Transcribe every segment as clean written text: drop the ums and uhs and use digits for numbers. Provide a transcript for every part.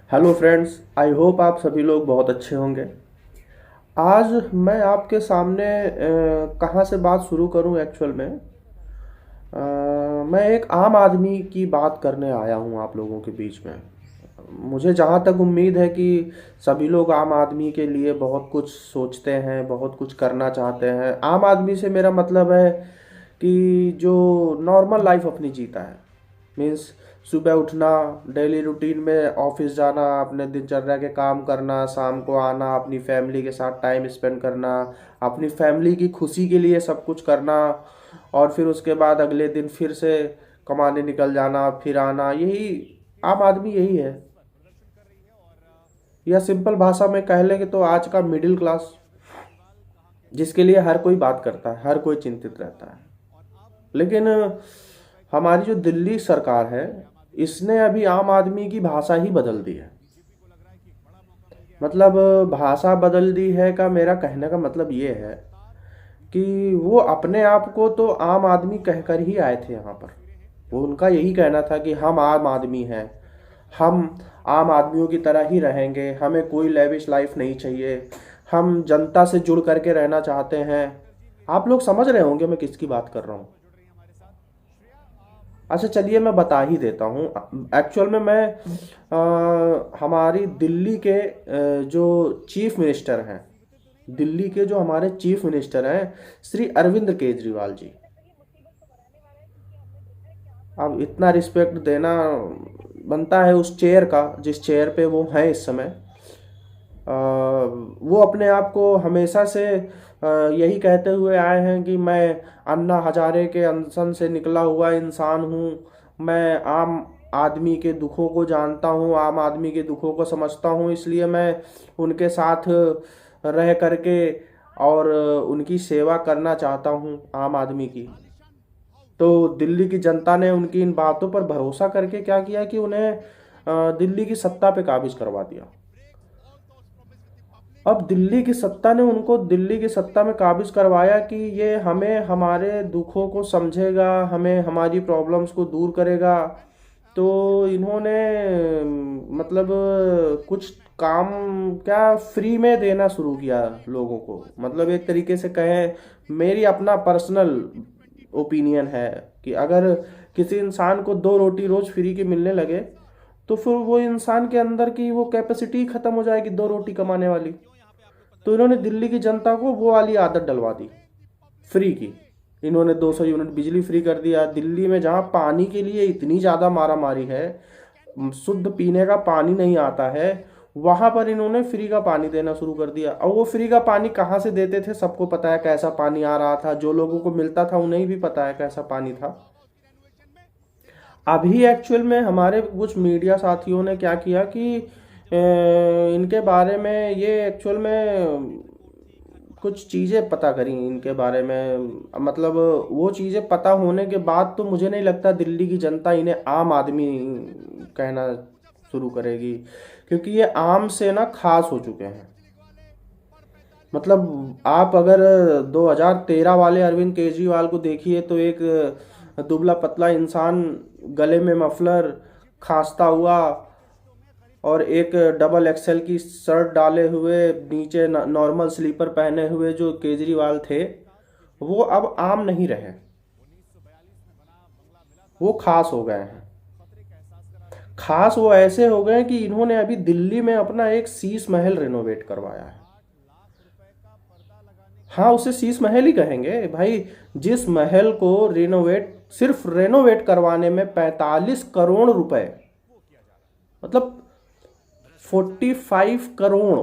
Hello friends, I hope आप सभी लोग बहुत अच्छे होंगे। आज मैं आपके सामने कहाँ से बात शुरू करूँ एक्चुअल में। मैं एक आम आदमी की बात करने आया हूँ आप लोगों के बीच में। मुझे जहाँ तक उम्मीद है कि सभी लोग आम आदमी के लिए बहुत कुछ सोचते हैं, बहुत कुछ करना चाहते हैं। आम आदमी से मेरा मतलब है कि जो नॉर्मल लाइफ अपनी जीता है। मीन्स सुबह उठना, डेली रूटीन में ऑफिस जाना, अपने दिनचर्या के काम करना, शाम को आना, अपनी फैमिली के साथ टाइम स्पेंड करना, अपनी फैमिली की खुशी के लिए सब कुछ करना, और फिर उसके बाद अगले दिन फिर से कमाने निकल जाना, फिर आना। यही आम आदमी यही है। या सिंपल भाषा में कह लेंगे तो आज का मिडिल क्लास, जिसके लिए हर कोई बात करता है, हर कोई चिंतित रहता है। लेकिन हमारी जो दिल्ली सरकार है, इसने अभी आम आदमी की भाषा ही बदल दी है। मतलब भाषा बदल दी है का मेरा कहने का मतलब ये है कि वो अपने आप को तो आम आदमी कहकर ही आए थे यहाँ पर। वो उनका यही कहना था कि हम आम आदमी हैं, हम आम आदमियों की तरह ही रहेंगे, हमें कोई लेविश लाइफ नहीं चाहिए, हम जनता से जुड़ करके रहना चाहते हैं। आप लोग समझ रहे होंगे मैं किसकी बात कर रहा हूँ। अच्छा चलिए मैं बता ही देता हूँ। एक्चुअल में मैं हमारी दिल्ली के जो चीफ मिनिस्टर हैं, दिल्ली के जो हमारे चीफ मिनिस्टर हैं, श्री अरविंद केजरीवाल जी। अब इतना रिस्पेक्ट देना बनता है उस चेयर का जिस चेयर पे वो हैं इस समय। वो अपने आप को हमेशा से यही कहते हुए आए हैं कि मैं अन्ना हजारे के अनशन से निकला हुआ इंसान हूँ। मैं आम आदमी के दुखों को जानता हूँ, आम आदमी के दुखों को समझता हूँ, इसलिए मैं उनके साथ रह करके और उनकी सेवा करना चाहता हूँ, आम आदमी की। तो दिल्ली की जनता ने उनकी इन बातों पर भरोसा करके क्या किया कि उन्हें दिल्ली की सत्ता पे काबिज करवा दिया। अब दिल्ली की सत्ता ने उनको दिल्ली की सत्ता में काबिज करवाया कि ये हमें हमारे दुखों को समझेगा, हमें हमारी प्रॉब्लम्स को दूर करेगा। तो इन्होंने मतलब कुछ काम क्या फ्री में देना शुरू किया लोगों को। मतलब एक तरीके से कहें, मेरी अपना पर्सनल ओपिनियन है कि अगर किसी इंसान को 2 रोटी रोज फ्री की मिलने लगे तो फिर वो इंसान के अंदर की वो कैपेसिटी खत्म हो जाएगी 2 रोटी कमाने वाली। तो इन्होंने दिल्ली की जनता को वो वाली आदत डलवा दी फ्री की। इन्होंने 200 यूनिट बिजली फ्री कर दिया। दिल्ली में जहाँ पानी के लिए इतनी ज़्यादा मारा मारी है, शुद्ध पीने का पानी नहीं आता है, वहां पर इन्होंने फ्री का पानी देना शुरू कर दिया। और वो फ्री का पानी कहाँ से देते थे सबको पता है, कैसा पानी आ रहा था, जो लोगों को मिलता था उन्हें भी पता है कैसा पानी था। अभी एक्चुअल में हमारे कुछ मीडिया साथियों ने क्या किया कि इनके बारे में ये एक्चुअल में कुछ चीज़ें पता करी इनके बारे में। मतलब वो चीज़ें पता होने के बाद तो मुझे नहीं लगता दिल्ली की जनता इन्हें आम आदमी कहना शुरू करेगी, क्योंकि ये आम से ना खास हो चुके हैं। मतलब आप अगर 2013 वाले अरविंद केजरीवाल को देखिए तो एक दुबला पतला इंसान, गले में मफलर, खांसता हुआ, और एक डबल एक्सेल की शर्ट डाले हुए, नीचे नॉर्मल स्लीपर पहने हुए जो केजरीवाल थे, वो अब आम नहीं रहे, वो खास हो गए हैं। खास वो ऐसे हो गए कि इन्होंने अभी दिल्ली में अपना एक शीश महल रिनोवेट करवाया है। हाँ, उसे शीश महल ही कहेंगे भाई। जिस महल को रिनोवेट, सिर्फ रेनोवेट करवाने में 45 करोड़ रुपए, मतलब 45 करोड़,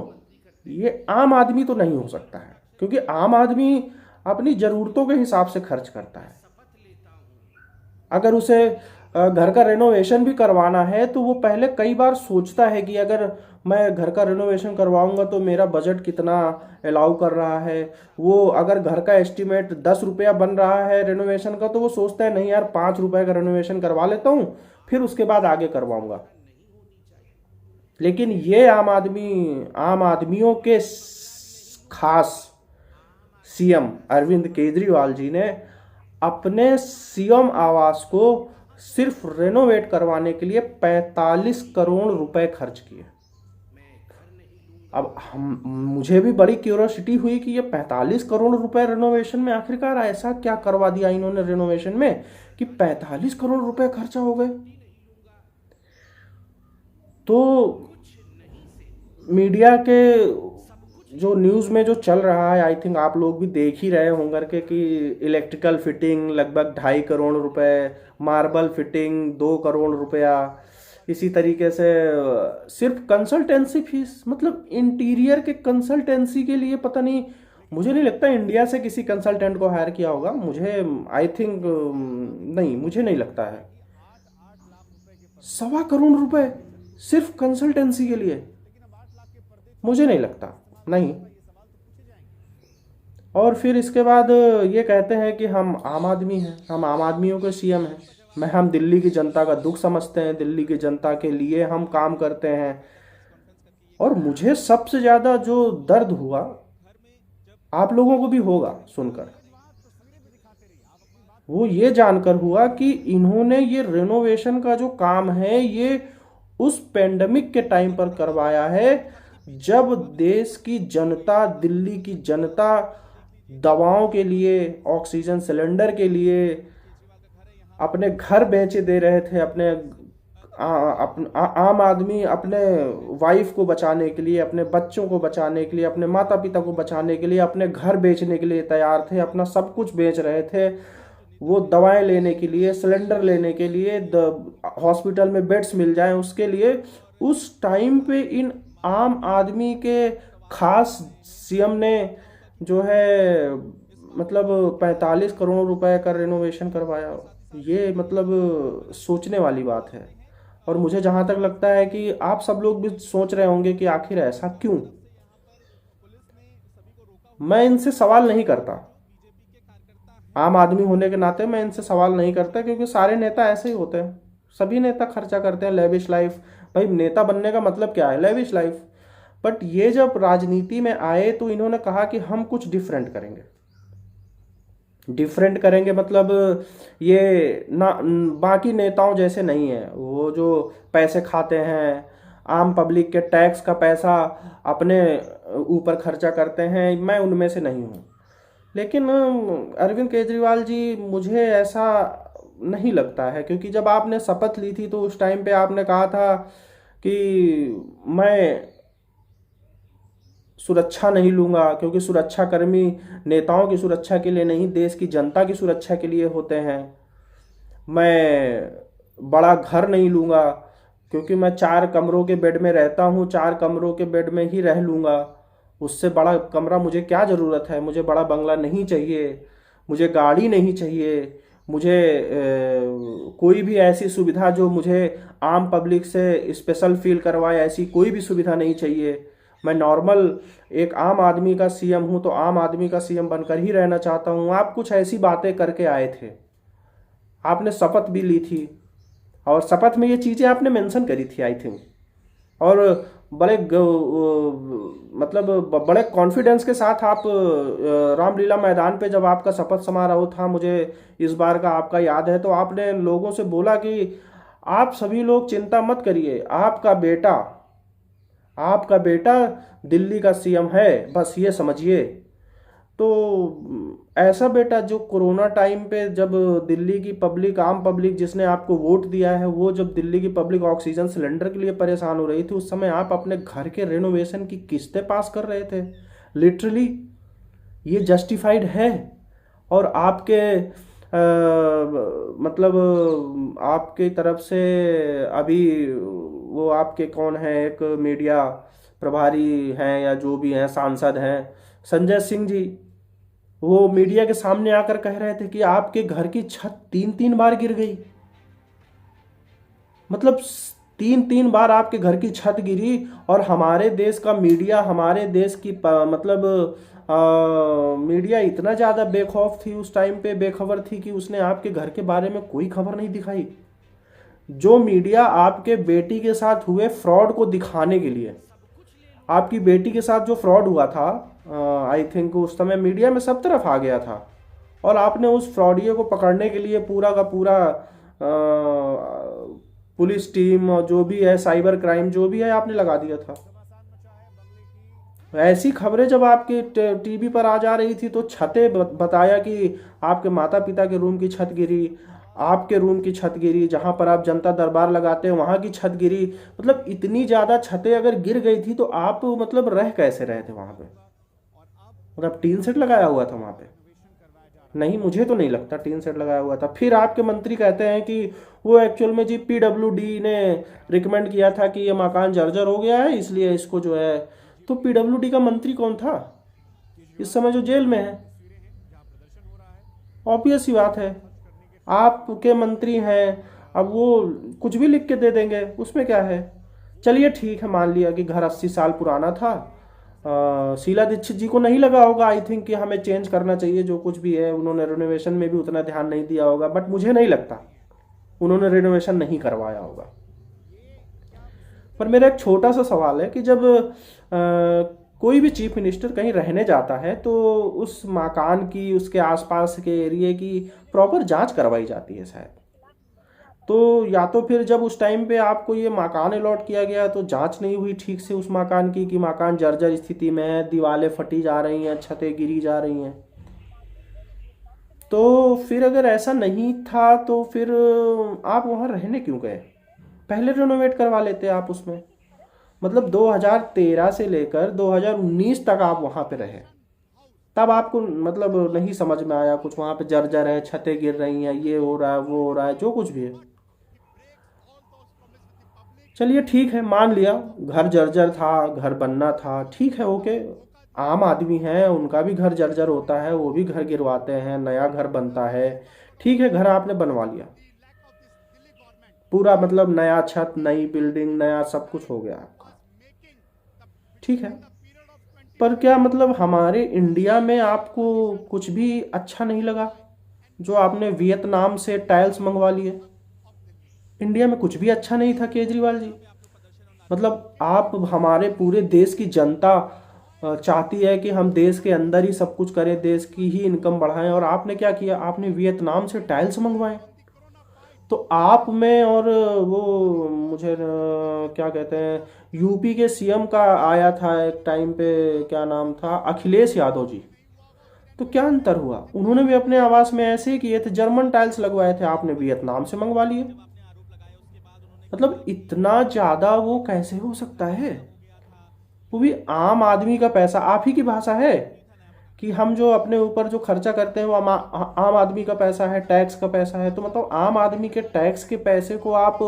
ये आम आदमी तो नहीं हो सकता है, क्योंकि आम आदमी अपनी जरूरतों के हिसाब से खर्च करता है। अगर उसे घर का रेनोवेशन भी करवाना है तो वो पहले कई बार सोचता है कि अगर मैं घर का रेनोवेशन करवाऊंगा तो मेरा बजट कितना अलाउ कर रहा है। वो अगर घर का एस्टिमेट 10 रुपया बन रहा है रेनोवेशन का, तो वो सोचता है नहीं यार, 5 रुपए का रेनोवेशन करवा लेता हूँ, फिर उसके बाद आगे करवाऊंगा। लेकिन ये आम आदमियों के खास सीएम अरविंद केजरीवाल जी ने अपने सीएम आवास को सिर्फ रेनोवेट करवाने के लिए 45 करोड़ रुपए खर्च किए। अब हम मुझे भी बड़ी क्यूरोसिटी हुई कि ये 45 करोड़ रुपए रेनोवेशन में आखिरकार ऐसा क्या करवा दिया इन्होंने रेनोवेशन में कि 45 करोड़ रुपए खर्चा हो गए। तो मीडिया के जो न्यूज़ में जो चल रहा है, आई थिंक आप लोग भी देख ही रहे होंगे कि इलेक्ट्रिकल फिटिंग लगभग 2.5 करोड़ रुपए, मार्बल फिटिंग 2 करोड़ रुपया, इसी तरीके से सिर्फ कंसल्टेंसी फीस, मतलब इंटीरियर के कंसल्टेंसी के लिए पता नहीं, मुझे नहीं लगता इंडिया से किसी कंसल्टेंट को हायर किया होगा, मुझे आई थिंक नहीं, मुझे नहीं लगता है। 1.25 करोड़ रुपए सिर्फ कंसल्टेंसी के लिए, मुझे नहीं लगता, नहीं। और फिर इसके बाद ये कहते हैं कि हम आम आदमी हैं, हम आम आदमियों के सीएम हैं, हम दिल्ली की जनता का दुख समझते हैं, दिल्ली की जनता के लिए हम काम करते हैं। और मुझे सबसे ज़्यादा जो दर्द हुआ, आप लोगों को भी होगा सुनकर, वो ये जानकर हुआ कि इन्होंने ये रेनोवेशन का जो काम है ये उस पेंडेमिक के टाइम पर करवाया है जब देश की जनता, दिल्ली की जनता दवाओं के लिए, ऑक्सीजन सिलेंडर के लिए अपने घर बेचे दे रहे थे, आम आदमी अपने वाइफ को बचाने के लिए, अपने बच्चों को बचाने के लिए, अपने माता पिता को बचाने के लिए अपने घर बेचने के लिए तैयार थे, अपना सब कुछ बेच रहे थे, वो दवाएं लेने के लिए, सिलेंडर लेने के लिए, हॉस्पिटल में बेड्स मिल जाएं उसके लिए। उस टाइम पे इन आम आदमी के खास सीएम ने जो है मतलब 45 करोड़ रुपए का रेनोवेशन करवाया। ये मतलब सोचने वाली बात है। और मुझे जहाँ तक लगता है कि आप सब लोग भी सोच रहे होंगे कि आखिर ऐसा क्यों। मैं इनसे सवाल नहीं करता, आम आदमी होने के नाते मैं इनसे सवाल नहीं करता, क्योंकि सारे नेता ऐसे ही होते हैं, सभी नेता खर्चा करते हैं, लेविश लाइफ। भाई नेता बनने का मतलब क्या है? Lavish life. बट ये जब राजनीति में आए तो इन्होंने कहा कि हम कुछ डिफरेंट करेंगे। डिफरेंट करेंगे मतलब ये ना बाकी नेताओं जैसे नहीं है, वो जो पैसे खाते हैं, आम पब्लिक के टैक्स का पैसा अपने ऊपर खर्चा करते हैं, मैं उनमें से नहीं हूँ। लेकिन अरविंद केजरीवाल जी, मुझे ऐसा नहीं लगता है, क्योंकि जब आपने शपथ ली थी तो उस टाइम पे आपने कहा था कि मैं सुरक्षा नहीं लूँगा, क्योंकि सुरक्षाकर्मी नेताओं की सुरक्षा के लिए नहीं, देश की जनता की सुरक्षा के लिए होते हैं। मैं बड़ा घर नहीं लूँगा, क्योंकि मैं 4 कमरों के बेड में रहता हूँ, 4 कमरों के बेड में ही रह लूँगा, उससे बड़ा कमरा मुझे क्या ज़रूरत है, मुझे बड़ा बंगला नहीं चाहिए, मुझे गाड़ी नहीं चाहिए, मुझे कोई भी ऐसी सुविधा जो मुझे आम पब्लिक से स्पेशल फील करवाए, ऐसी कोई भी सुविधा नहीं चाहिए। मैं नॉर्मल एक आम आदमी का सीएम हूँ, तो आम आदमी का सीएम बनकर ही रहना चाहता हूँ। आप कुछ ऐसी बातें करके आए थे, आपने शपथ भी ली थी, और शपथ में ये चीज़ें आपने मेंशन करी थी आई थिंक, और बड़े मतलब बड़े कॉन्फिडेंस के साथ आप रामलीला मैदान पे जब आपका शपथ समारोह था, मुझे इस बार का आपका याद है, तो आपने लोगों से बोला कि आप सभी लोग चिंता मत करिए, आपका बेटा दिल्ली का सीएम है, बस ये समझिए। तो ऐसा बेटा जो कोरोना टाइम पे जब दिल्ली की पब्लिक, आम पब्लिक जिसने आपको वोट दिया है, वो जब दिल्ली की पब्लिक ऑक्सीजन सिलेंडर के लिए परेशान हो रही थी, उस समय आप अपने घर के रेनोवेशन की किस्तें पास कर रहे थे। लिटरली ये जस्टिफाइड है। और आपके मतलब आपके तरफ से अभी वो आपके कौन है, एक मीडिया प्रभारी हैं या जो भी हैं, सांसद हैं, संजय सिंह जी, वो मीडिया के सामने आकर कह रहे थे कि आपके घर की छत 3-3 बार गिर गई। मतलब 3-3 बार आपके घर की छत गिरी, और हमारे देश का मीडिया, हमारे देश की मतलब मीडिया इतना ज़्यादा बेखौफ थी उस टाइम पे, बेखबर थी कि उसने आपके घर के बारे में कोई खबर नहीं दिखाई। जो मीडिया आपके बेटी के साथ हुए फ्रॉड को दिखाने के लिए, आपकी बेटी के साथ जो फ्रॉड हुआ था, आई थिंक उस समय मीडिया में सब तरफ आ गया था, और आपने उस फ्रॉडिये को पकड़ने के लिए पूरा का पूरा पुलिस टीम और जो भी है, साइबर क्राइम जो भी है, आपने लगा दिया था। ऐसी खबरें जब आपके टीवी पर आ जा रही थी तो छतें बताया कि आपके माता पिता के रूम की छत गिरी, आपके रूम की छत गिरी, जहां पर आप जनता दरबार लगाते हैं वहां की छत गिरी। मतलब इतनी ज्यादा छतें अगर गिर गई थी तो आप मतलब रह कैसे रहे थे वहां पे? मतलब टीन सेट लगाया हुआ था वहां पे? नहीं, मुझे तो नहीं लगता टीन सेट लगाया हुआ था। फिर आपके मंत्री कहते हैं कि वो एक्चुअल में जी पीडब्ल्यूडी ने रिकमेंड किया था कि ये मकान जर्जर हो गया है इसलिए इसको जो है। तो पीडब्ल्यूडी का मंत्री कौन था इस समय जो जेल में है? ऑब्वियस सी बात है, आपके मंत्री हैं, अब वो कुछ भी लिख के दे देंगे, उसमें क्या है। चलिए ठीक है, मान लिया कि घर 80 साल पुराना था। शीला दीक्षित जी को नहीं लगा होगा आई थिंक कि हमें चेंज करना चाहिए, जो कुछ भी है उन्होंने रिनोवेशन में भी उतना ध्यान नहीं दिया होगा, बट मुझे नहीं लगता उन्होंने रिनोवेशन नहीं करवाया होगा। पर मेरा एक छोटा सा सवाल है कि जब कोई भी चीफ मिनिस्टर कहीं रहने जाता है तो उस मकान की, उसके आसपास के एरिया की प्रॉपर जांच करवाई जाती है शायद। तो या तो फिर जब उस टाइम पे आपको ये मकान अलॉट किया गया तो जांच नहीं हुई ठीक से उस मकान की कि मकान जर्जर स्थिति में है, दीवारें फटी जा रही हैं, छतें गिरी जा रही हैं। तो फिर अगर ऐसा नहीं था तो फिर आप वहाँ रहने क्यों गए? पहले रिनोवेट करवा लेते आप उसमें। मतलब 2013 से लेकर 2019 तक आप वहाँ पे रहे, तब आपको मतलब नहीं समझ में आया कुछ? वहाँ पे जर्जर है, छतें गिर रही हैं, ये हो रहा है, वो हो रहा है, जो कुछ भी है। चलिए ठीक है, मान लिया घर जर्जर था, घर बनना था, ठीक है, ओके। आम आदमी है, उनका भी घर जर्जर होता है, वो भी घर गिरवाते हैं, नया घर बनता है। ठीक है, घर आपने बनवा लिया पूरा, मतलब नया छत, नई बिल्डिंग, नया सब कुछ हो गया आपका, ठीक है। पर क्या मतलब हमारे इंडिया में आपको कुछ भी अच्छा नहीं लगा जो आपने वियतनाम से टाइल्स मंगवा लिए? इंडिया में कुछ भी अच्छा नहीं था केजरीवाल जी? मतलब आप, हमारे पूरे देश की जनता चाहती है कि हम देश के अंदर ही सब कुछ करें, देश की ही इनकम बढ़ाएं, और आपने क्या किया? आपने वियतनाम से टाइल्स मंगवाए। तो आप में और वो मुझे क्या कहते हैं, यूपी के सीएम का आया था एक टाइम पे, क्या नाम था, अखिलेश यादव जी। तो क्या अंतर हुआ? उन्होंने भी अपने आवास में ऐसे ही किए थे, जर्मन टाइल्स लगवाए थे, आपने वियतनाम से मंगवा लिए। मतलब इतना ज्यादा वो कैसे हो सकता है? वो भी आम आदमी का पैसा। आप ही की भाषा है कि हम जो अपने ऊपर जो खर्चा करते हैं वो आम आदमी का पैसा है, टैक्स का पैसा है। तो मतलब आम आदमी के टैक्स के पैसे को आप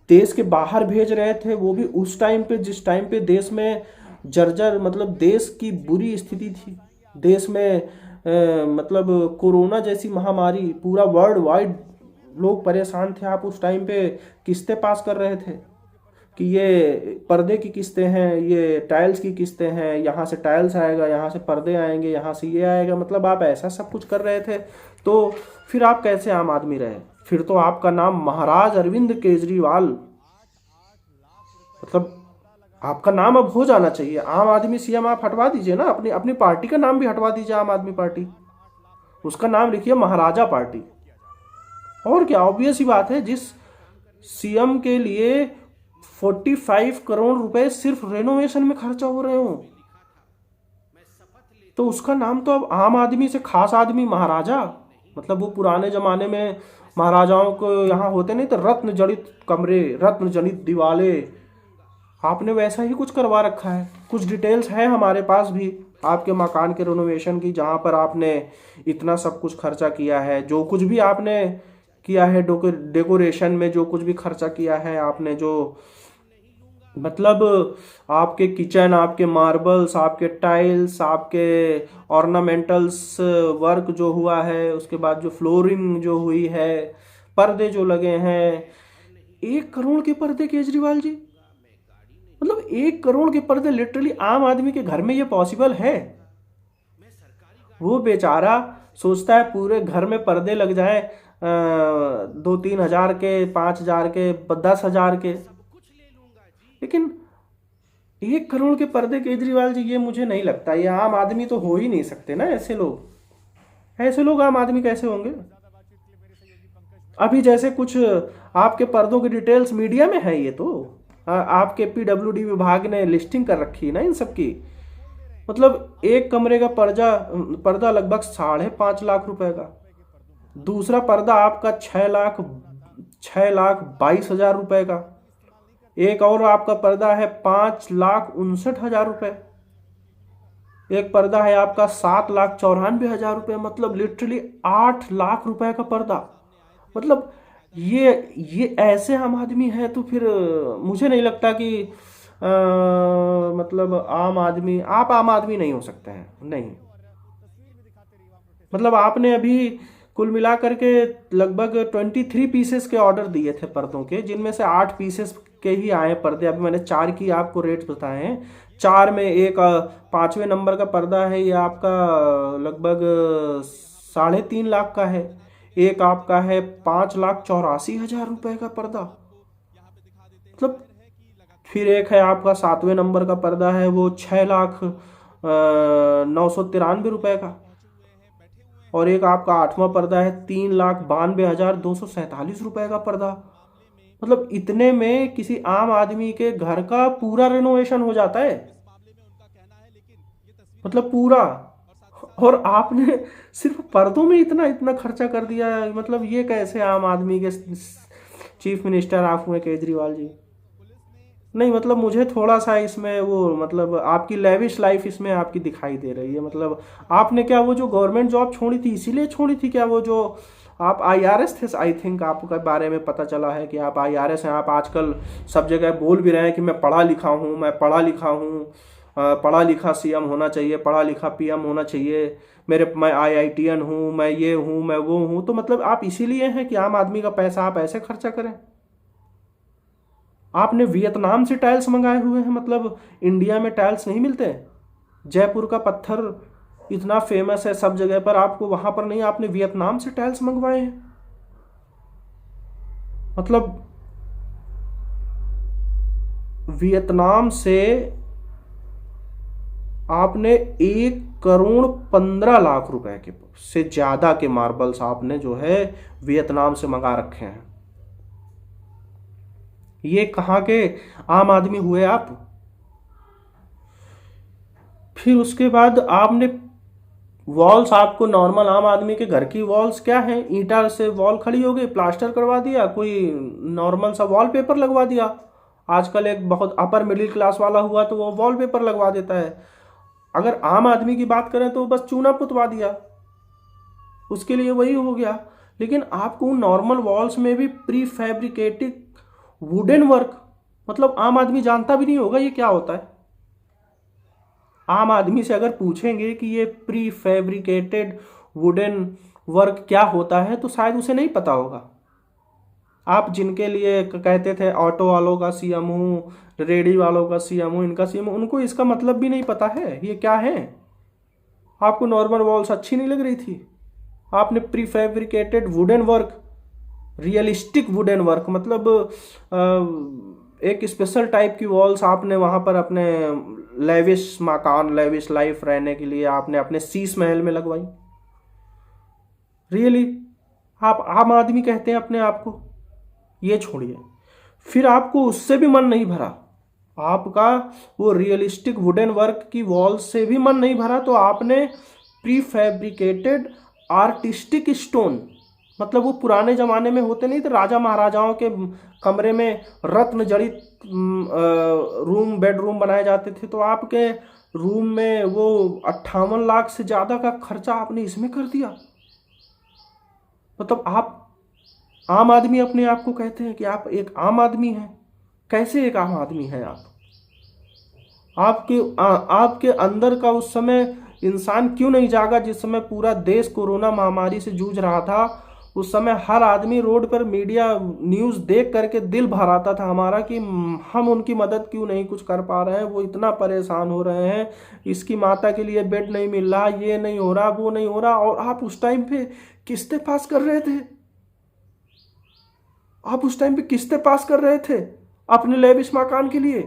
देश के बाहर भेज रहे थे, वो भी उस टाइम पे जिस टाइम पे देश में जर्जर, मतलब देश की बुरी स्थिति थी, देश में मतलब कोरोना जैसी महामारी, पूरा वर्ल्ड वाइड लोग परेशान थे। आप उस टाइम पे किस्तें पास कर रहे थे कि ये पर्दे की किस्तें हैं, ये टाइल्स की किस्तें हैं, यहाँ से टाइल्स आएगा, यहाँ से पर्दे आएंगे, यहाँ से ये आएगा। मतलब आप ऐसा सब कुछ कर रहे थे। तो फिर आप कैसे आम आदमी रहे? फिर तो आपका नाम महाराज अरविंद केजरीवाल, मतलब आपका नाम अब हो जाना चाहिए आम आदमी सीएम। आप हटवा दीजिए ना, अपनी अपनी पार्टी का नाम भी हटवा दीजिए, आम आदमी पार्टी, उसका नाम लिखिए महाराजा पार्टी। और क्या, ऑब्वियस ही बात है, जिस सीएम के लिए 45 करोड़ रुपए सिर्फ रेनोवेशन में खर्चा हो रहे हो, तो उसका नाम तो अब आम आदमी से खास आदमी महाराजा। मतलब वो पुराने जमाने में महाराजाओं को यहाँ होते नहीं तो रत्न जड़ित कमरे, रत्न जड़ित दीवाले, आपने वैसा ही कुछ करवा रखा है। कुछ डिटेल्स हैं हमारे पास भी आपके मकान के रेनोवेशन की, जहाँ पर आपने इतना सब कुछ खर्चा किया है, जो कुछ भी आपने किया है, डेकोरेशन में जो कुछ भी खर्चा किया है आपने, जो मतलब आपके किचन, आपके मार्बल्स, आपके टाइल्स, आपके ऑर्नामेंटल्स वर्क जो हुआ है, उसके बाद जो फ्लोरिंग जो हुई है, पर्दे जो लगे हैं, 1 करोड़ के पर्दे केजरीवाल जी। मतलब 1 करोड़ के पर्दे लिटरली आम आदमी के घर में ये पॉसिबल है? वो बेचारा सोचता है पूरे घर में पर्दे लग जाए 2-3 हजार के, 5 हजार के, 10 हजार के, लेकिन 1 करोड़ के पर्दे केजरीवाल जी, ये मुझे नहीं लगता। ये आम आदमी तो हो ही नहीं सकते ना ऐसे लोग। ऐसे लोग आम आदमी कैसे होंगे? अभी जैसे कुछ आपके पर्दों की डिटेल्स मीडिया में है, ये तो आपके पीडब्ल्यूडी विभाग ने लिस्टिंग कर रखी है ना इन सब की। मतलब एक कमरे का पर्दा पर्दा लगभग 5.5 लाख रुपए का, दूसरा पर्दा आपका 6,22,000 रुपए का, एक और आपका पर्दा है 5,59,000 रुपए, एक पर्दा है आपका 7,94,000 रुपये, मतलब लिटरली 8 लाख रुपए का पर्दा। मतलब ये ऐसे आम आदमी है तो फिर मुझे नहीं लगता कि मतलब आम आदमी, आप आम आदमी नहीं हो सकते हैं, नहीं। मतलब आपने अभी कुल मिला करके लगभग 23 पीसेस के ऑर्डर दिए थे पर्दों के, जिनमें से 8 पीसेस के ही आए पर्दे। अभी मैंने 4 की आपको रेट बताए हैं। 4 में एक 5वें नंबर का पर्दा है, ये आपका लगभग 3.5 लाख का है। एक आपका है 5,84,000 रुपए का पर्दा, मतलब। फिर एक है आपका 7वें नंबर का पर्दा है, वो 6,09,93 रुपए का। और एक आपका 8वां पर्दा है 3,92,247 रुपए का पर्दा। मतलब इतने में किसी आम आदमी के घर का पूरा रेनोवेशन हो जाता है, मतलब पूरा। और आपने सिर्फ पर्दों में इतना इतना खर्चा कर दिया है, मतलब ये कैसे आम आदमी के चीफ मिनिस्टर आप हुए केजरीवाल जी? नहीं, मतलब मुझे थोड़ा सा इसमें वो, मतलब आपकी लेविश लाइफ इसमें आपकी दिखाई दे रही है। मतलब आपने क्या वो जो गवर्नमेंट जॉब छोड़ी थी इसीलिए छोड़ी थी क्या? वो जो आप आईआरएस थे, आई थिंक आपके बारे में पता चला है कि आप आईआरएस हैं। आप आजकल सब जगह बोल भी रहे हैं कि मैं पढ़ा लिखा हूँ, मैं पढ़ा लिखा हूँ, पढ़ा लिखा सीएम होना चाहिए, पढ़ा लिखा पीएम होना चाहिए, मैं आईआईटीएन हूँ, मैं ये हूँ, मैं वो हूँ। तो मतलब आप इसीलिए हैं कि आम आदमी का पैसा आप ऐसे खर्चा करें? आपने वियतनाम से टाइल्स मंगाए हुए हैं, मतलब इंडिया में टाइल्स नहीं मिलते? जयपुर का पत्थर इतना फेमस है सब जगह पर, आपको वहां पर नहीं, आपने वियतनाम से टाइल्स मंगवाए हैं। मतलब वियतनाम से आपने 1,15,00,000 रुपए के से ज्यादा के मार्बल्स आपने जो है वियतनाम से मंगा रखे हैं। ये कहाँ के आम आदमी हुए आप? फिर उसके बाद आपने वॉल्स, आपको नॉर्मल आम आदमी के घर की वॉल्स क्या है, ईंटा से वॉल खड़ी हो गई, प्लास्टर करवा दिया, कोई नॉर्मल सा वॉलपेपर लगवा दिया। आजकल एक बहुत अपर मिडिल क्लास वाला हुआ तो वो वॉलपेपर लगवा देता है। अगर आम आदमी की बात करें तो बस चूना पुतवा दिया, उसके लिए वही हो गया। लेकिन आपको नॉर्मल वॉल्स में भी प्री फैब्रिकेटेड वुडन वर्क, मतलब आम आदमी जानता भी नहीं होगा ये क्या होता है। आम आदमी से अगर पूछेंगे कि ये प्री फैब्रिकेटेड वुडन वर्क क्या होता है तो शायद उसे नहीं पता होगा। आप जिनके लिए कहते थे ऑटो वालों का सीएम हूँ, रेडी वालों का सीएम हूँ, इनका सीएम हूँ, उनको इसका मतलब भी नहीं पता है ये क्या है। आपको नॉर्मल वॉल्स अच्छी नहीं लग रही थी, आपने pre fabricated wooden work, realistic wooden work, मतलब एक स्पेशल टाइप की वॉल्स आपने वहां पर अपने लेविश मकान, लेविश लाइफ रहने के लिए आपने अपने शीश महल में लगवाई। रियली आप आम आदमी कहते हैं अपने आप को? ये छोड़िए, फिर आपको उससे भी मन नहीं भरा, आपका वो रियलिस्टिक वुडन वर्क की वॉल से भी मन नहीं भरा, तो आपने प्री फैब्रिकेटेड आर्टिस्टिक स्टोन, मतलब वो पुराने जमाने में होते नहीं थे राजा महाराजाओं के कमरे में रत्न जड़ित रूम, बेडरूम बनाए जाते थे, तो आपके रूम में वो 58 लाख से ज्यादा का खर्चा आपने इसमें कर दिया। मतलब आप आम आदमी अपने आप को कहते हैं कि आप एक आम आदमी हैं? कैसे एक आम आदमी हैं आप? आपके अंदर का उस समय इंसान क्यों नहीं जागा जिस समय पूरा देश कोरोना महामारी से जूझ रहा था? उस समय हर आदमी रोड पर मीडिया न्यूज़ देख करके दिल भर आता था हमारा कि हम उनकी मदद क्यों नहीं कुछ कर पा रहे हैं, वो इतना परेशान हो रहे हैं, इसकी माता के लिए बेड नहीं मिल रहा, ये नहीं हो रहा, वो नहीं हो रहा। और आप उस टाइम पे किस्तें पास कर रहे थे, आप उस टाइम पे किस्तें पास कर रहे थे अपने लेविश मकान के लिए।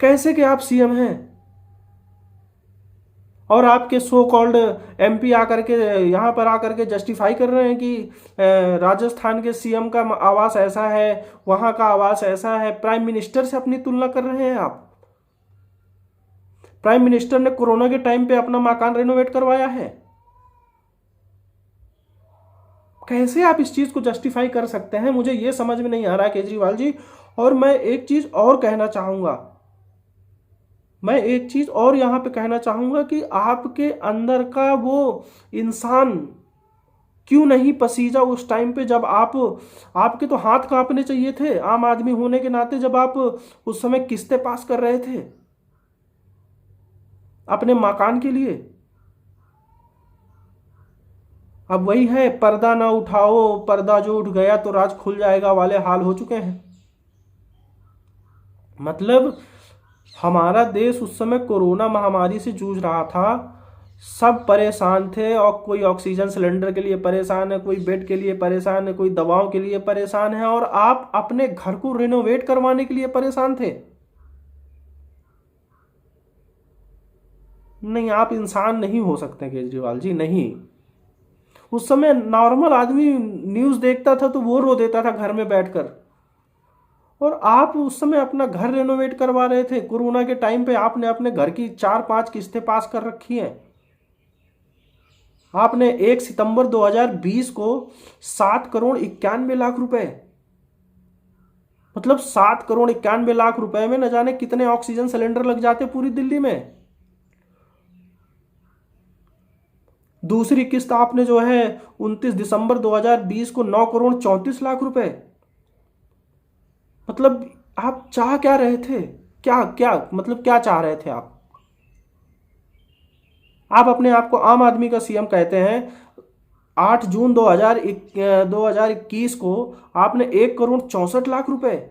कैसे कि आप सीएम हैं? और आपके सो कॉल्ड एमपी आकर के यहाँ पर आकर के जस्टिफाई कर रहे हैं कि राजस्थान के सीएम का आवास ऐसा है, वहाँ का आवास ऐसा है। प्राइम मिनिस्टर से अपनी तुलना कर रहे हैं आप। प्राइम मिनिस्टर ने कोरोना के टाइम पे अपना मकान रेनोवेट करवाया है। कैसे आप इस चीज को जस्टिफाई कर सकते हैं, मुझे यह समझ में नहीं आ रहा है केजरीवाल जी। और मैं एक चीज और कहना चाहूंगा, यहां पे कहना चाहूंगा कि आपके अंदर का वो इंसान क्यों नहीं पसीजा उस टाइम पे, जब आपके तो हाथ कांपने चाहिए थे आम आदमी होने के नाते, जब आप उस समय किस्तें पास कर रहे थे अपने मकान के लिए। अब वही है, पर्दा ना उठाओ, पर्दा जो उठ गया तो राज खुल जाएगा वाले हाल हो चुके हैं। मतलब हमारा देश उस समय कोरोना महामारी से जूझ रहा था, सब परेशान थे, और कोई ऑक्सीजन सिलेंडर के लिए परेशान है, कोई बेड के लिए परेशान है, कोई दवाओं के लिए परेशान है, और आप अपने घर को रिनोवेट करवाने के लिए परेशान थे। नहीं, आप इंसान नहीं हो सकते केजरीवाल जी, नहीं। उस समय नॉर्मल आदमी न्यूज देखता था तो वो रो देता था घर में बैठकर, और आप उस समय अपना घर रेनोवेट करवा रहे थे। कोरोना के टाइम पे आपने अपने घर की 4-5 किस्तें पास कर रखी हैं। आपने 1 सितंबर 2020 को 7,91,00,000 रुपए, मतलब 7,91,00,000 रुपए में न जाने कितने ऑक्सीजन सिलेंडर लग जाते पूरी दिल्ली में। दूसरी किस्त आपने जो है 29 दिसंबर 2020 को 9,34,00,000 रुपए। मतलब आप चाह क्या रहे थे, क्या क्या मतलब क्या चाह रहे थे आप? आप अपने आप को आम आदमी का सीएम कहते हैं। 8 जून 2021 को आपने 1,64,00,000 रुपए,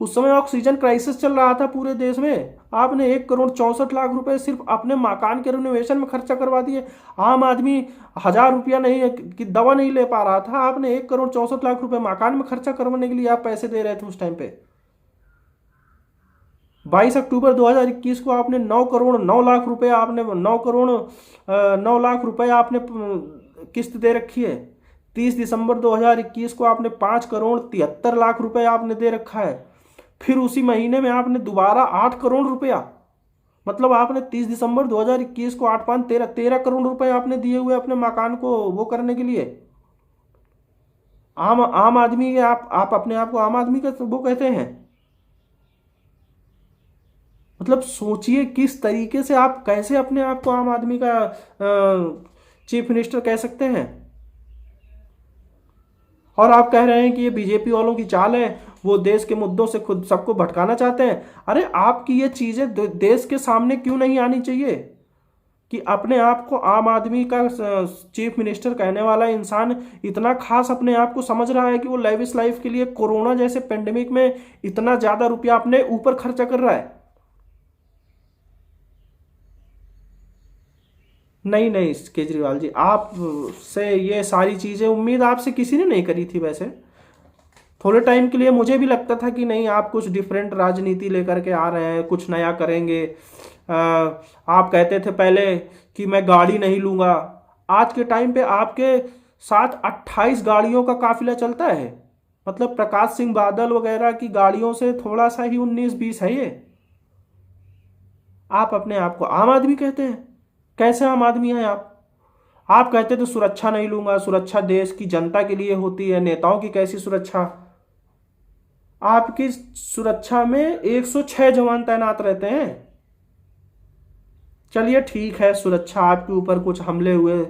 उस समय ऑक्सीजन क्राइसिस चल रहा था पूरे देश में, आपने 1,64,00,000 रुपए सिर्फ अपने मकान के रिनोवेशन में खर्चा करवा दिए। आम आदमी 1,000 रुपया नहीं की दवा नहीं ले पा रहा था, आपने 1,64,00,000 रुपए मकान में खर्चा करवाने के लिए आप पैसे दे रहे थे उस टाइम पे। 22 अक्टूबर 2021 को आपने 9,09,00,000 रुपए, आपने 9,09,00,000 रुपए आपने किस्त दे रखी है। 30 दिसंबर 2021 को आपने 5,73,00,000 रुपए आपने दे रखा है। फिर उसी महीने में आपने दोबारा 8 करोड़ रुपया, मतलब आपने 30 दिसंबर 2021 को 8 5 13 करोड़ रुपए आपने दिए हुए अपने मकान को वो करने के लिए। आम आदमी के आप अपने आप को आम आदमी का वो कहते हैं। मतलब सोचिए किस तरीके से आप, कैसे अपने आप को आम आदमी का चीफ मिनिस्टर कह सकते हैं। और आप कह रहे हैं कि ये बीजेपी वालों की चाल है, वो देश के मुद्दों से खुद सबको भटकाना चाहते हैं। अरे आपकी ये चीजें देश के सामने क्यों नहीं आनी चाहिए कि अपने आप को आम आदमी का चीफ मिनिस्टर कहने वाला इंसान इतना खास अपने आप को समझ रहा है कि वो लेविश लाइफ के लिए कोरोना जैसे पेंडेमिक में इतना ज्यादा रुपया अपने ऊपर खर्चा कर रहा है। नहीं नहीं केजरीवाल जी, आप से ये सारी चीजें उम्मीद आपसे किसी ने नहीं करी थी। वैसे थोड़े टाइम के लिए मुझे भी लगता था कि नहीं, आप कुछ डिफरेंट राजनीति लेकर के आ रहे हैं, कुछ नया करेंगे। आप कहते थे पहले कि मैं गाड़ी नहीं लूंगा, आज के टाइम पे आपके साथ 28 गाड़ियों का काफिला चलता है। मतलब प्रकाश सिंह बादल वगैरह की गाड़ियों से थोड़ा सा ही 19-20 है ये। आप अपने आप को आम आदमी कहते हैं। कैसे आम आदमी हैं आप कहते थे सुरक्षा नहीं लूंगा, सुरक्षा देश की जनता के लिए होती है, नेताओं की कैसी सुरक्षा? आपकी सुरक्षा में 106 जवान तैनात रहते हैं। चलिए ठीक है, सुरक्षा आपके ऊपर कुछ हमले हुए,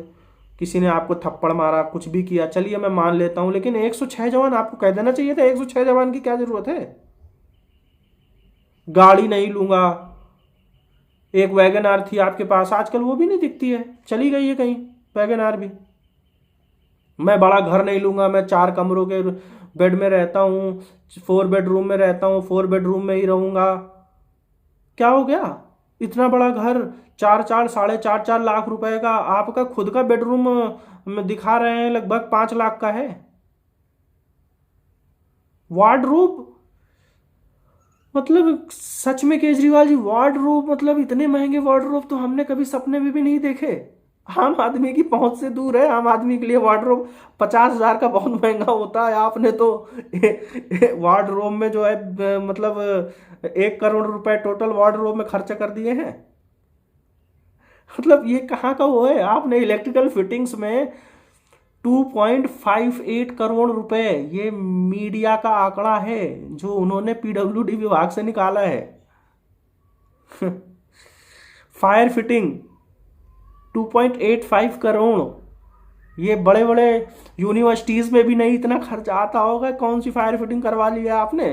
किसी ने आपको थप्पड़ मारा, कुछ भी किया, चलिए मैं मान लेता हूं, लेकिन 106 जवान आपको कह देना चाहिए था। 106 जवान की क्या जरूरत है? गाड़ी नहीं लूंगा, एक वैगन आर थी आपके पास, आजकल वो भी नहीं दिखती है, चली गई है कहीं वैगन आर भी। मैं बड़ा घर नहीं लूंगा, मैं 4 कमरों के बेड में रहता हूँ, 4 बेडरूम में रहता हूँ, 4 बेडरूम में ही रहूंगा। क्या हो गया? इतना बड़ा घर 4-4 साढ़े 4 लाख रुपए का, आपका खुद का बेडरूम में दिखा रहे हैं लगभग 5 लाख का है। वार्डरोब मतलब सच में केजरीवाल जी, वार्डरोब मतलब इतने महंगे वार्डरोब तो हमने कभी सपने में भी नहीं देखे। आम आदमी की पहुंच से दूर है। आम आदमी के लिए वार्डरोब 50,000 का बहुत महंगा होता है। आपने तो वार्डरोब में जो है मतलब 1 करोड़ रुपए टोटल वार्डरोब में खर्च कर दिए हैं। मतलब ये कहाँ का वो है। आपने इलेक्ट्रिकल फिटिंग्स में 2.58 करोड़ रुपए, ये मीडिया का आंकड़ा है जो उन्होंने पीडब्ल्यूडी विभाग से निकाला है। Fire fitting 2.85 crore. ये बड़े बड़े यूनिवर्सिटीज में भी नहीं इतना खर्च आता होगा। कौन सी फायर फिटिंग करवा ली है आपने?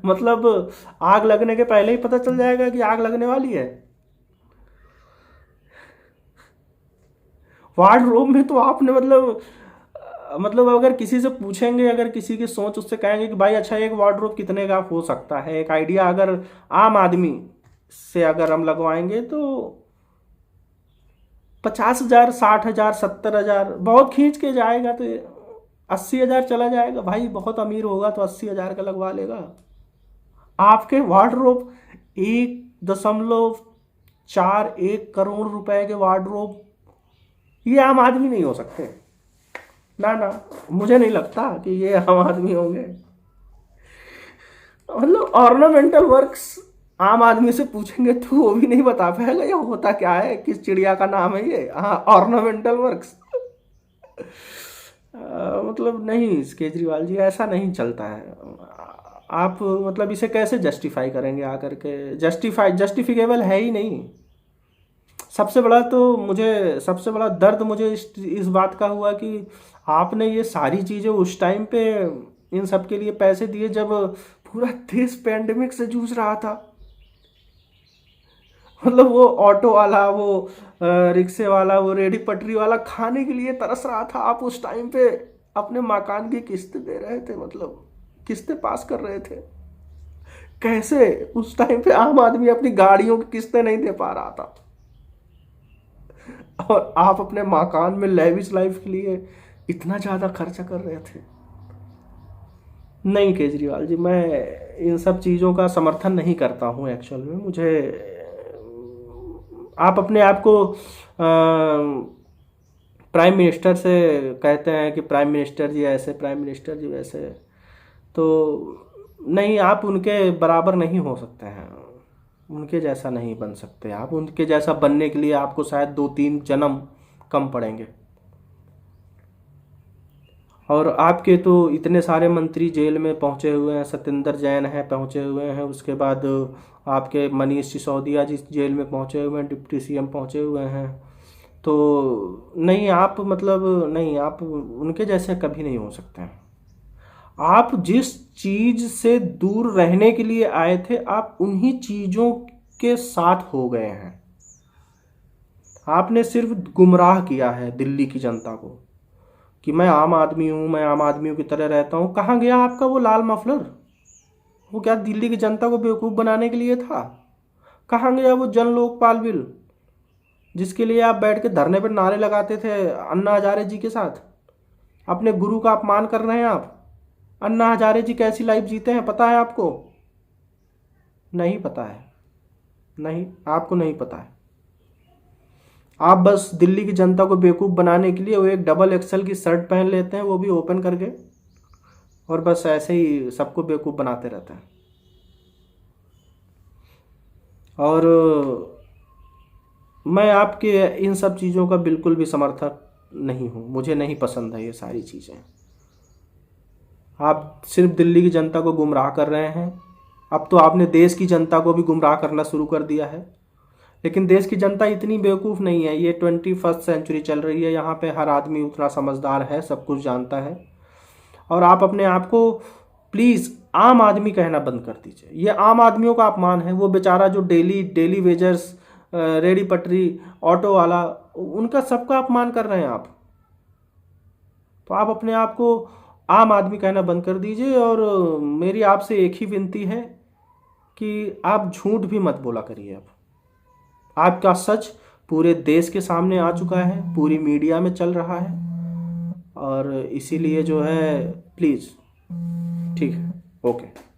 मतलब आग लगने के पहले ही पता चल जाएगा कि आग लगने वाली है। वार्डरोब में तो आपने मतलब अगर किसी से पूछेंगे, अगर किसी की सोच, उससे कहेंगे कि भाई अच्छा एक वार्डरोब कितने का हो सकता है, एक आइडिया अगर आम आदमी से अगर हम लगवाएंगे तो 50,000, 60,000, 70,000, बहुत खींच के जाएगा तो 80,000 चला जाएगा। भाई बहुत अमीर होगा तो 80,000 का लगवा लेगा। आपके वार्डरोब 1.41 करोड़ रुपए के वार्डरोब, ये आम आदमी नहीं हो सकते। ना ना, मुझे नहीं लगता कि ये आम आदमी होंगे। मतलब ऑर्नामेंटल वर्क्स आम आदमी से पूछेंगे तो वो भी नहीं बता पाएगा ये होता क्या है, किस चिड़िया का नाम है ये। हाँ, ऑर्नामेंटल वर्क्स। मतलब नहीं केजरीवाल जी, ऐसा नहीं चलता है। आप मतलब इसे कैसे जस्टिफाई करेंगे आकर के? जस्टिफिकेबल है ही नहीं। सबसे बड़ा दर्द मुझे इस बात का हुआ कि आपने ये सारी चीज़ें उस टाइम पे इन सब के लिए पैसे दिए जब पूरा देश पैंडेमिक से जूझ रहा था। मतलब वो ऑटो वाला, वो रिक्शे वाला, वो रेडी पटरी वाला खाने के लिए तरस रहा था। आप उस टाइम पे अपने मकान की किस्तें दे रहे थे, मतलब किस्तें पास कर रहे थे। कैसे उस टाइम पे आम आदमी अपनी गाड़ियों की किस्तें नहीं दे पा रहा था, और आप अपने मकान में लेविश लाइफ के लिए इतना ज़्यादा खर्चा कर रहे थे। नहीं केजरीवाल जी, मैं इन सब चीज़ों का समर्थन नहीं करता हूँ एक्चुअल में। मुझे आप अपने आप को प्राइम मिनिस्टर से कहते हैं कि प्राइम मिनिस्टर जी ऐसे, प्राइम मिनिस्टर जी वैसे, तो नहीं, आप उनके बराबर नहीं हो सकते हैं। उनके जैसा नहीं बन सकते आप। उनके जैसा बनने के लिए आपको शायद 2-3 जन्म कम पड़ेंगे। और आपके तो इतने सारे मंत्री जेल में पहुंचे हुए हैं। सत्येंद्र जैन है पहुंचे हुए हैं, उसके बाद आपके मनीष सिसोदिया जी जेल में पहुंचे हुए हैं, डिप्टी सीएम पहुंचे हुए हैं। तो नहीं, आप मतलब नहीं, आप उनके जैसे कभी नहीं हो सकते हैं। आप जिस चीज से दूर रहने के लिए आए थे, आप उन्हीं चीजों के साथ हो गए हैं। आपने सिर्फ गुमराह किया है दिल्ली की जनता को कि मैं आम आदमी हूँ, मैं आम आदमियों की तरह रहता हूँ। कहाँ गया आपका वो लाल मफलर? वो क्या दिल्ली की जनता को बेवकूफ़ बनाने के लिए था? कहाँ गया वो जन लोकपाल बिल जिसके लिए आप बैठ के धरने पर नारे लगाते थे अन्ना हजारे जी के साथ? अपने गुरु का अपमान कर रहे हैं आप। अन्ना हजारे जी कैसी लाइफ जीते हैं पता है आपको? नहीं पता है। नहीं, आपको नहीं पता है। आप बस दिल्ली की जनता को बेवकूफ़ बनाने के लिए वो एक डबल एक्सल की शर्ट पहन लेते हैं, वो भी ओपन करके, और बस ऐसे ही सबको बेवकूफ़ बनाते रहते हैं। और मैं आपके इन सब चीज़ों का बिल्कुल भी समर्थक नहीं हूँ। मुझे नहीं पसंद है ये सारी चीज़ें। आप सिर्फ दिल्ली की जनता को गुमराह कर रहे हैं। अब तो आपने देश की जनता को भी गुमराह करना शुरू कर दिया है। लेकिन देश की जनता इतनी बेवकूफ़ नहीं है। ये 21st सेंचुरी चल रही है, यहाँ पे हर आदमी उतना समझदार है, सब कुछ जानता है। और आप अपने आप को प्लीज़ आम आदमी कहना बंद कर दीजिए। ये आम आदमियों का अपमान है। वो बेचारा जो डेली वेजर्स, रेडी पटरी, ऑटो वाला, उनका सबका अपमान कर रहे हैं आप। तो आप अपने आप को आम आदमी कहना बंद कर दीजिए। और मेरी आपसे एक ही विनती है कि आप झूठ भी मत बोला करिए। अब आपका सच पूरे देश के सामने आ चुका है, पूरी मीडिया में चल रहा है, और इसीलिए जो है प्लीज़, ठीक है, ओके।